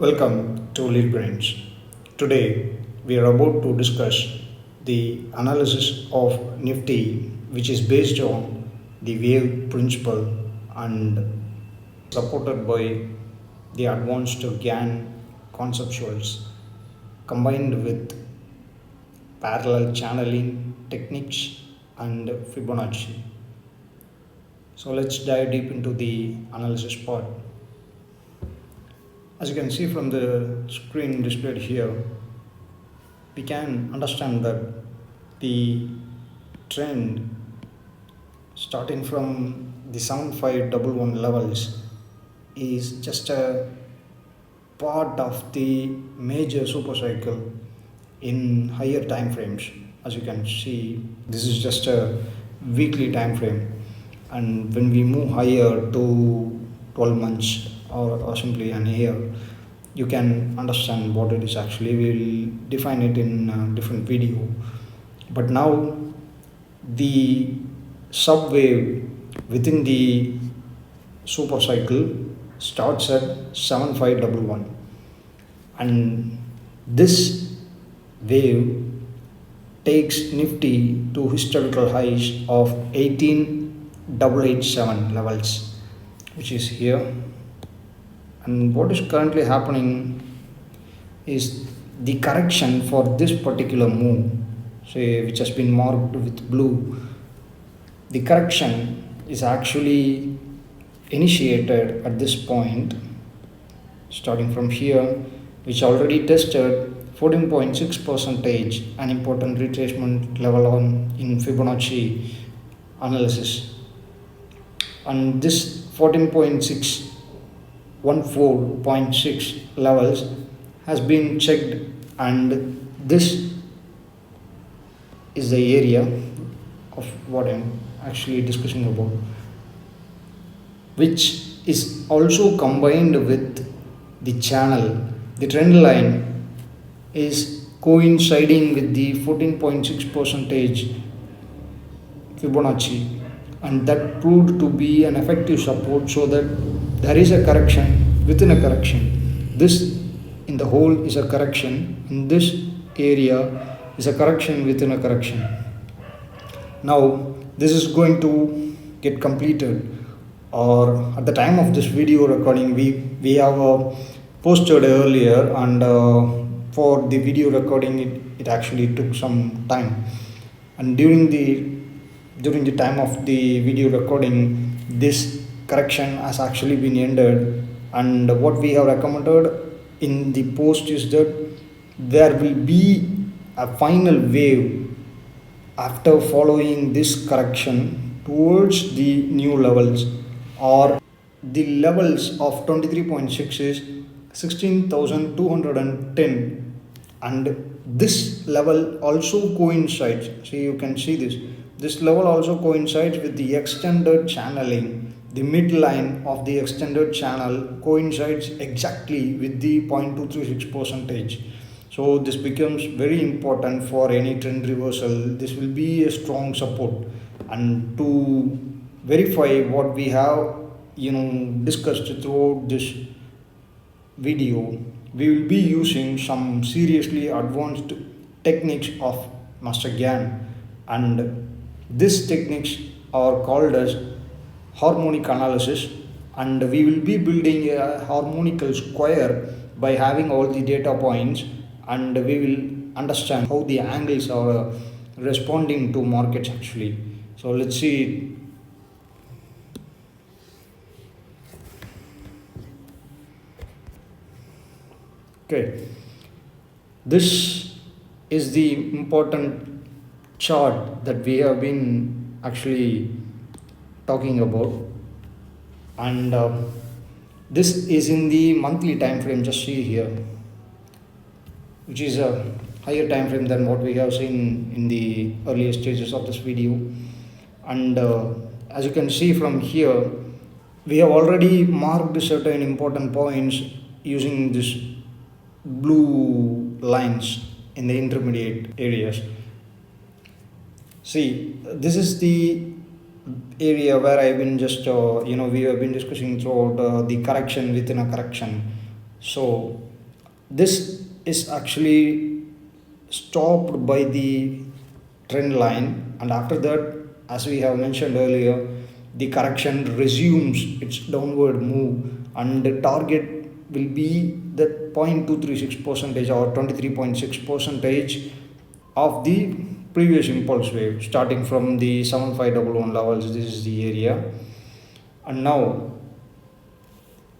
Welcome to Leadbrains. Today we are about to discuss the analysis of NIFTY, which is based on the wave principle and supported by the Advanced Gann conceptuals combined with parallel channeling techniques and Fibonacci. So let's dive deep into the analysis part. As you can see from the screen displayed here, we can understand that the trend starting from the 7511 levels is just a part of the major super cycle in higher time frames. As you can see, this is just a weekly time frame, and when we move higher to 12 months or simply an year, you can understand what it is actually. We will define it in a different video. But now the subwave within the super cycle starts at 7511, and this wave takes Nifty to historical highs of 18887 levels, which is here. And what is currently happening is the correction for this particular move, say, which has been marked with blue. The correction is actually initiated at this point, starting from here, which already tested 14.6%, an important retracement level in Fibonacci analysis. And this 14.6 levels has been checked, and this is the area of what I'm actually discussing about, which is also combined with the channel. The trend line is coinciding with the 14.6% Fibonacci, and that proved to be an effective support, so that there is a correction within a correction. This in the whole is a correction, in this area is a correction within a correction. Now this is going to get completed, or at the time of this video recording, we have posted earlier, and for the video recording it actually took some time, and during the time of the video recording, this correction has actually been ended. And what we have recommended in the post is that there will be a final wave after following this correction towards the new levels, or the levels of 23.6 is 16,210, and this level also coincides. See, you can see this level also coincides with the extended channeling. The midline of the extended channel coincides exactly with the 0.236%. So this becomes very important for any trend reversal. This will be a strong support. And to verify what we have discussed throughout this video, we will be using some seriously advanced techniques of Master Gann, and these techniques are called as Harmonic Analysis, and we will be building a harmonical square by having all the data points, and we will understand how the angles are responding to markets actually. So let's see. Okay, this is the important chart that we have been actually talking about, and this is in the monthly time frame. Just see here, which is a higher time frame than what we have seen in the earlier stages of this video. And as you can see from here, we have already marked certain important points using this blue lines in the intermediate areas. See, this is the area where I've been just we have been discussing throughout the correction within a correction. So This is actually stopped by the trend line, and after that, as we have mentioned earlier, the correction resumes its downward move, and the target will be the 0.236 percentage or 23.6 percentage of the previous impulse wave starting from the 7511 levels. This is the area. And now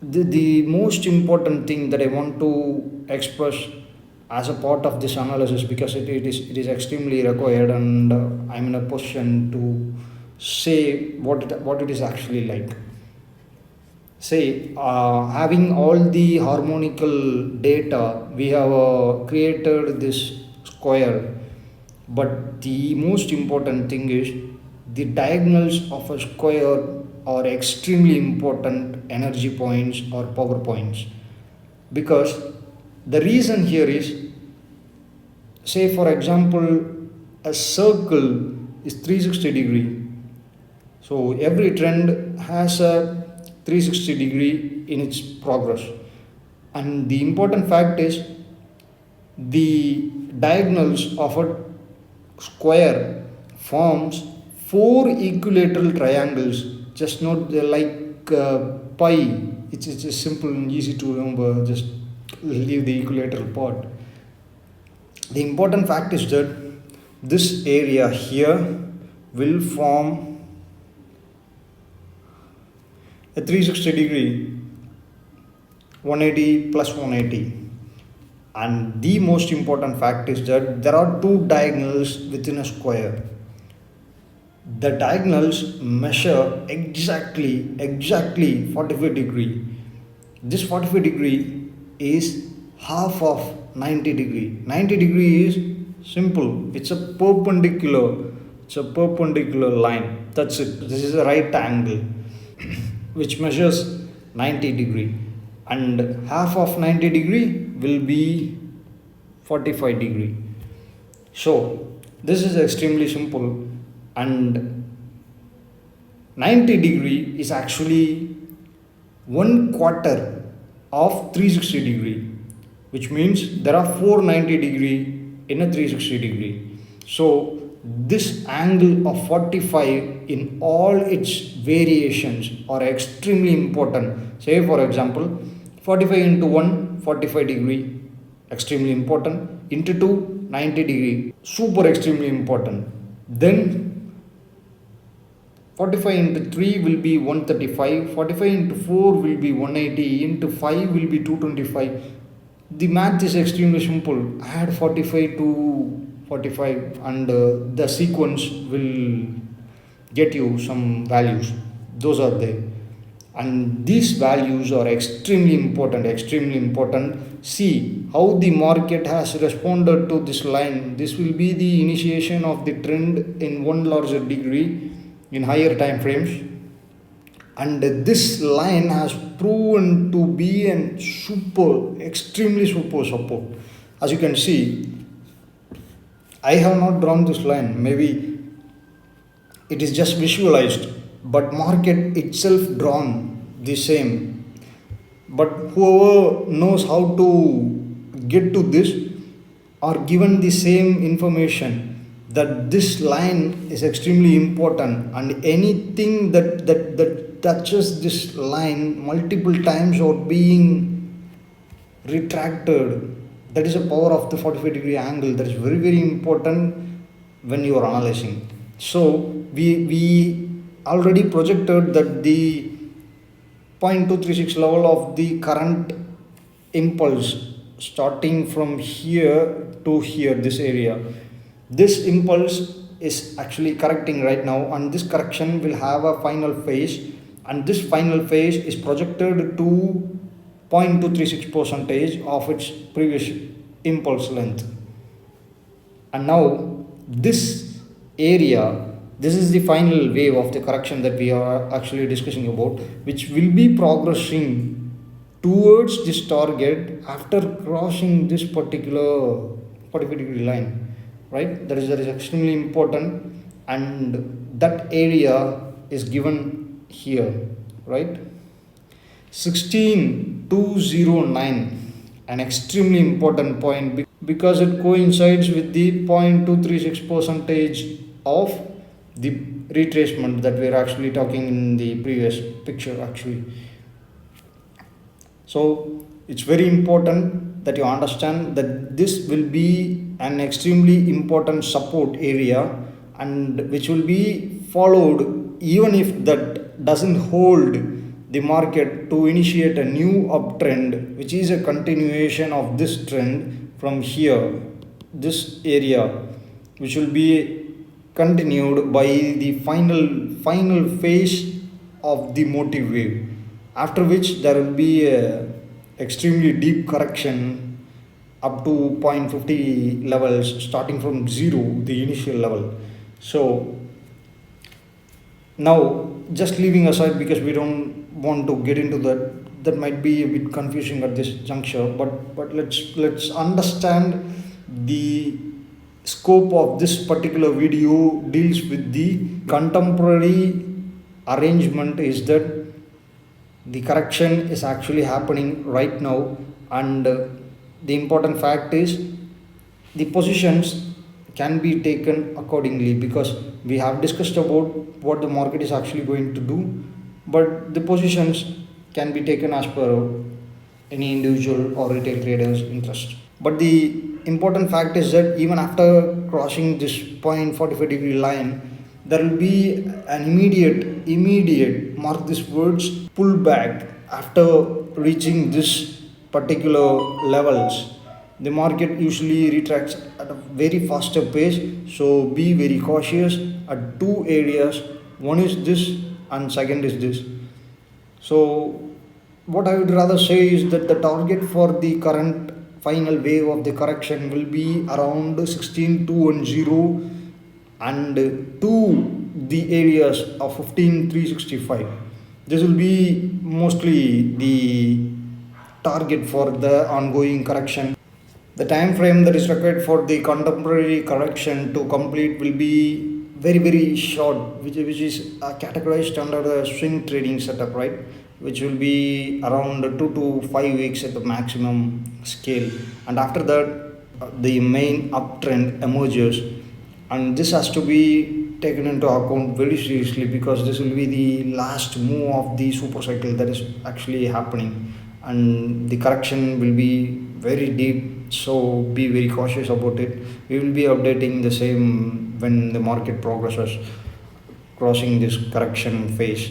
the most important thing that I want to express as a part of this analysis, because it is extremely required, and I'm in a position to say what it is actually like. Say, having all the harmonical data, we have created this square, but the most important thing is the diagonals of a square are extremely important energy points or power points, because the reason here is, say for example, a circle is 360-degree. So every trend has a 360-degree in its progress, and the important fact is the diagonals of a square forms 4 equilateral triangles. Just note they're like pi. It's just simple and easy to remember. Just leave the equilateral part. The important fact is that this area here will form a 360-degree, 180 plus 180. And the most important fact is that there are 2 diagonals within a square. The diagonals measure exactly 45-degree. This 45-degree is half of 90-degree. 90-degree is simple. It's a perpendicular line. That's it. This is a right angle which measures 90-degree, and half of 90-degree will be 45-degree. So this is extremely simple, and 90-degree is actually 1/4 of 360-degree, which means there are 4 90-degree in a 360-degree. So this angle of 45 in all its variations are extremely important. Say for example, 45 into 1, 45-degree, extremely important, into 2, 90-degree, super extremely important. Then 45 into 3 will be 135, 45 into 4 will be 180, into 5 will be 225. The math is extremely simple. Add 45 to 45 and the sequence will get you some values. Those are there, and these values are extremely important. See how the market has responded to this line. This will be the initiation of the trend in one larger degree in higher time frames, and this line has proven to be an extremely super support. As you can see, I have not drawn this line, maybe it is just visualized, but market itself drawn the same. But whoever knows how to get to this are given the same information, that this line is extremely important, and anything that touches this line multiple times or being retracted, that is a power of the 45-degree angle. That is very, very important when you are analyzing. So we already projected that the 0.236 level of the current impulse starting from here to here, this area, this impulse is actually correcting right now, and this correction will have a final phase, and this final phase is projected to 0.236 percentage of its previous impulse length. And now this area, this is the final wave of the correction that we are actually discussing about, which will be progressing towards this target after crossing this particular 45-degree line, right? That is extremely important, and that area is given here, right? 16209, an extremely important point because it coincides with the 0.236 percentage of the retracement that we are actually talking in the previous picture actually. So it's very important that you understand that this will be an extremely important support area, and which will be followed even if that doesn't hold the market to initiate a new uptrend, which is a continuation of this trend from here, this area, which will be continued by the final phase of the motive wave, after which there will be a extremely deep correction up to 0.50 levels, starting from 0, the initial level. So now, just leaving aside, because we don't want to get into that might be a bit confusing at this juncture, but let's understand the scope of this particular video deals with the contemporary arrangement is that the correction is actually happening right now, and the important fact is the positions can be taken accordingly, because we have discussed about what the market is actually going to do, but the positions can be taken as per any individual or retail trader's interest. But the important fact is that even after crossing this 0.45-degree line, there will be an immediate, mark this words, pullback after reaching this particular levels. The market usually retracts at a very faster pace, so be very cautious at two areas. One is this and second is this. So what I would rather say is that the target for the current final wave of the correction will be around 16,210 and to the areas of 15,365. This will be mostly the target for the ongoing correction. The time frame that is required for the contemporary correction to complete will be very short, which is categorized under the swing trading setup, right? Which will be around 2 to 5 weeks at the maximum scale, and after that the main uptrend emerges, and this has to be taken into account very seriously, because this will be the last move of the super cycle that is actually happening, and the correction will be very deep, so be very cautious about it. We will be updating the same when the market progresses crossing this correction phase,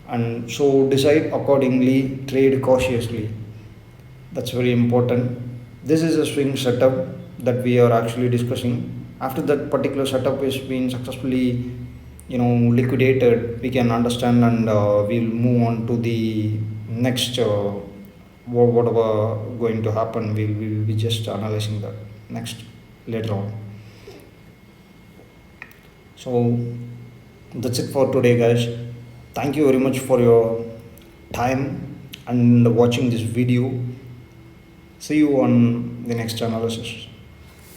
and so decide accordingly, trade cautiously. That's very important. This is a swing setup that we are actually discussing. After that particular setup is being successfully liquidated, we can understand, and we'll move on to the next whatever going to happen. We'll be just analyzing that next later on. So that's it for today, guys. Thank you very much for your time and watching this video. See you on the next analysis.